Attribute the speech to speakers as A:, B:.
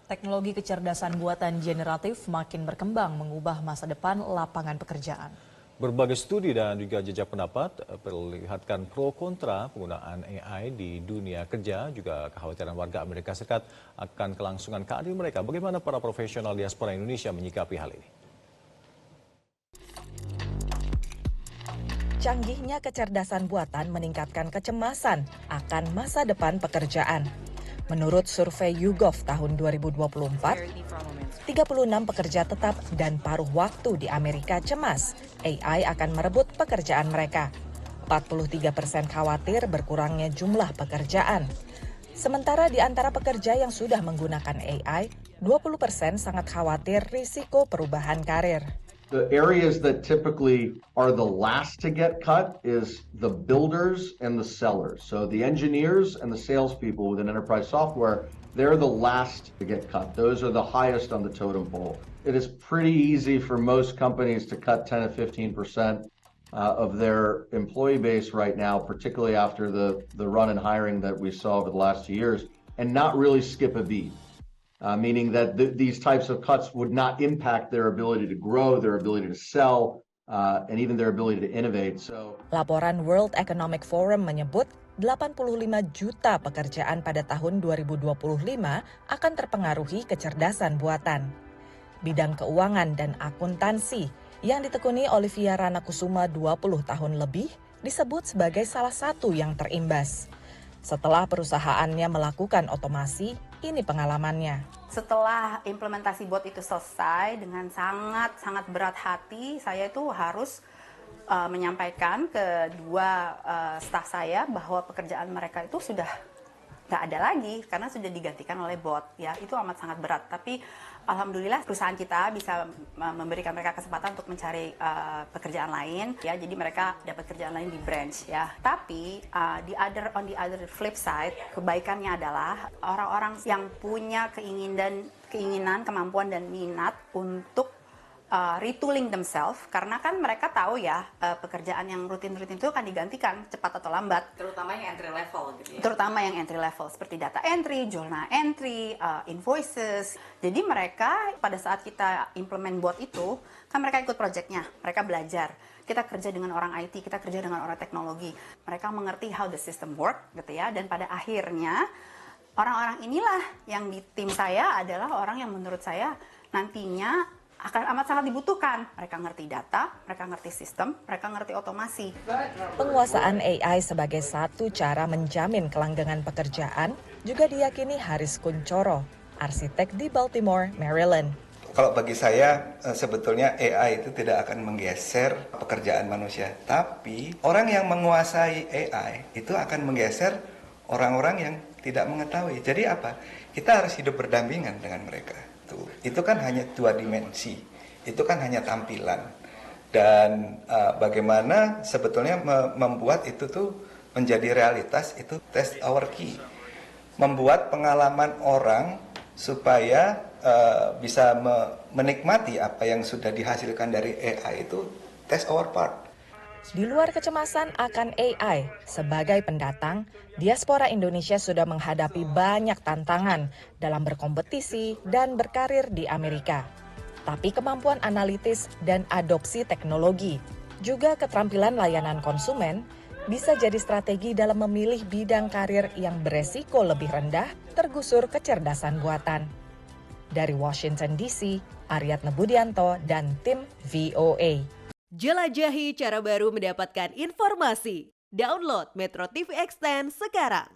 A: Teknologi kecerdasan buatan generatif makin berkembang mengubah masa depan lapangan pekerjaan.
B: Berbagai studi dan juga jejak pendapat perlihatkan pro kontra penggunaan AI di dunia kerja, juga kekhawatiran warga Amerika Serikat akan kelangsungan karir mereka. Bagaimana para profesional diaspora Indonesia menyikapi hal ini?
C: Canggihnya kecerdasan buatan meningkatkan kecemasan akan masa depan pekerjaan. Menurut survei YouGov tahun 2024, 36 pekerja tetap dan paruh waktu di Amerika cemas AI akan merebut pekerjaan mereka. 43% khawatir berkurangnya jumlah pekerjaan. Sementara di antara pekerja yang sudah menggunakan AI, 20% sangat khawatir risiko perubahan karir.
D: The areas that typically are the last to get cut is the builders and the sellers. So the engineers and the salespeople within enterprise software, they're the last to get cut. Those are the highest on the totem pole. It is pretty easy for most companies to cut 10 to 15% of their employee base right now, particularly after the run in hiring that we saw over the last 2 years, and not really skip a beat. Meaning that these types of cuts would not impact their ability to grow, their ability to sell, and even their ability to innovate.
C: Laporan World Economic Forum menyebut 85 juta pekerjaan pada tahun 2025 akan terpengaruhi kecerdasan buatan. Bidang keuangan dan akuntansi yang ditekuni Olivia Ranakusuma 20 tahun lebih disebut sebagai salah satu yang terimbas. Setelah perusahaannya melakukan otomasi, ini pengalamannya.
E: Setelah implementasi bot itu selesai, dengan sangat berat hati, saya itu harus menyampaikan ke dua staf saya bahwa pekerjaan mereka itu sudah nggak ada lagi karena sudah digantikan oleh bot. Ya, itu amat sangat berat. Tapi alhamdulillah perusahaan kita bisa memberikan mereka kesempatan untuk mencari pekerjaan lain. Ya, jadi mereka dapat kerjaan lain di branch. Ya, tapi on the other flip side, kebaikannya adalah orang-orang yang punya keinginan, kemampuan dan minat untuk retooling themselves, karena kan mereka tahu ya pekerjaan yang rutin-rutin itu akan digantikan cepat atau lambat.
F: Terutama yang entry level gitu ya?
E: Terutama yang entry level seperti data entry, journal entry, invoices. Jadi mereka pada saat kita implement bot itu, kan mereka ikut projectnya, mereka belajar. Kita kerja dengan orang IT, kita kerja dengan orang teknologi. Mereka mengerti how the system work gitu ya, dan pada akhirnya orang-orang inilah yang di tim saya adalah orang yang menurut saya nantinya akan amat sangat dibutuhkan. Mereka ngerti data, mereka ngerti sistem, mereka ngerti otomasi.
C: Penguasaan AI sebagai satu cara menjamin kelanggengan pekerjaan juga diyakini Haris Kuncoro, arsitek di Baltimore, Maryland.
G: Kalau bagi saya sebetulnya AI itu tidak akan menggeser pekerjaan manusia, tapi orang yang menguasai AI itu akan menggeser orang-orang yang tidak mengetahui. Jadi apa? Kita harus hidup berdampingan dengan mereka. Itu kan hanya 2 dimensi, itu kan hanya tampilan. Dan bagaimana sebetulnya membuat itu tuh menjadi realitas, itu test our key. Membuat pengalaman orang supaya bisa menikmati apa yang sudah dihasilkan dari AI itu test our part.
C: Di luar kecemasan akan AI, sebagai pendatang, diaspora Indonesia sudah menghadapi banyak tantangan dalam berkompetisi dan berkarir di Amerika. Tapi kemampuan analitis dan adopsi teknologi, juga keterampilan layanan konsumen, bisa jadi strategi dalam memilih bidang karir yang beresiko lebih rendah tergusur kecerdasan buatan. Dari Washington DC, Aryatna Budianto dan tim VOA.
H: Jelajahi cara baru mendapatkan informasi. Download Metro TV Extend sekarang.